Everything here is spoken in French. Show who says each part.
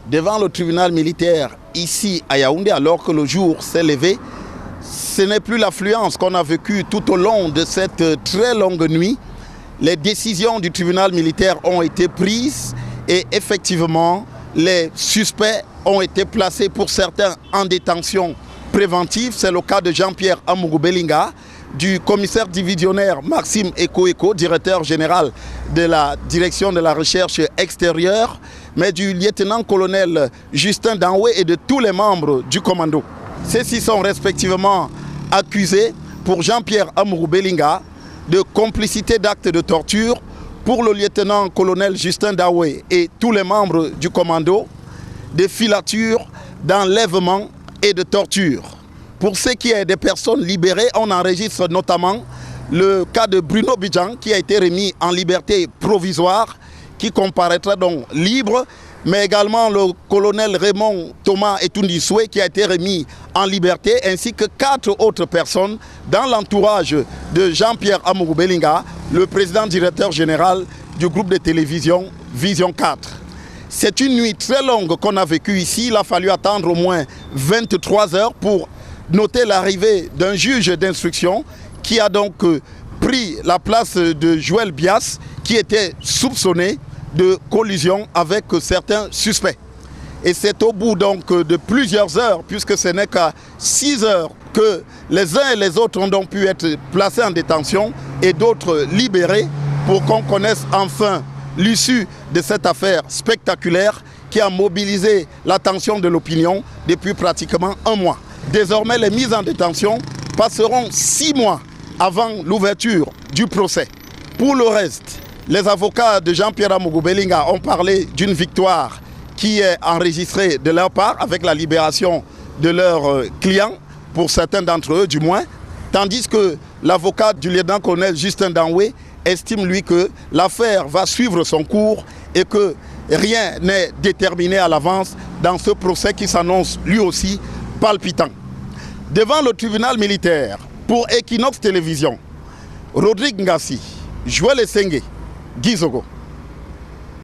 Speaker 1: devant le tribunal militaire ici à Yaoundé alors que le jour s'est levé. Ce n'est plus l'affluence qu'on a vécue tout au long de cette très longue nuit. Les décisions du tribunal militaire ont été prises et effectivement, les suspects ont été placés pour certains en détention préventive. C'est le cas de Jean-Pierre Amougou Belinga, du commissaire divisionnaire Maxime Eko, directeur général de la direction de la recherche extérieure, mais du lieutenant-colonel Justin Danoué et de tous les membres du commando. Ceux-ci sont respectivement accusés pour Jean-Pierre Amougou Belinga de complicité d'actes de torture, pour le lieutenant-colonel Justin Danoué et tous les membres du commando, de filature, d'enlèvement et de torture. Pour ce qui est des personnes libérées, on enregistre notamment le cas de Bruno Bidjan qui a été remis en liberté provisoire, qui comparaîtra donc libre, mais également le colonel Raymond Thomas Etundisoué qui a été remis en liberté, ainsi que 4 autres personnes dans l'entourage de Jean-Pierre Amougou Belinga, le président directeur général du groupe de télévision Vision 4. C'est une nuit très longue qu'on a vécue ici. Il a fallu attendre au moins 23 heures pour noter l'arrivée d'un juge d'instruction qui a donc pris la place de Joël Bias, qui était soupçonné de collusion avec certains suspects. Et c'est au bout donc de plusieurs heures, puisque ce n'est qu'à 6 heures, que les uns et les autres ont donc pu être placés en détention et d'autres libérés pour qu'on connaisse enfin l'issue de cette affaire spectaculaire qui a mobilisé l'attention de l'opinion depuis pratiquement un mois. Désormais, les mises en détention passeront 6 mois avant l'ouverture du procès. Pour le reste, les avocats de Jean-Pierre Amougou Belinga ont parlé d'une victoire qui est enregistrée de leur part avec la libération de leurs clients, pour certains d'entre eux du moins, tandis que l'avocat du lieutenant-colonel Justin Danoué estime lui que l'affaire va suivre son cours et que rien n'est déterminé à l'avance dans ce procès qui s'annonce lui aussi palpitant. Devant le tribunal militaire, pour Equinox Télévision, Rodrigue Ngassi, Joël Essengue, Guy Zogo.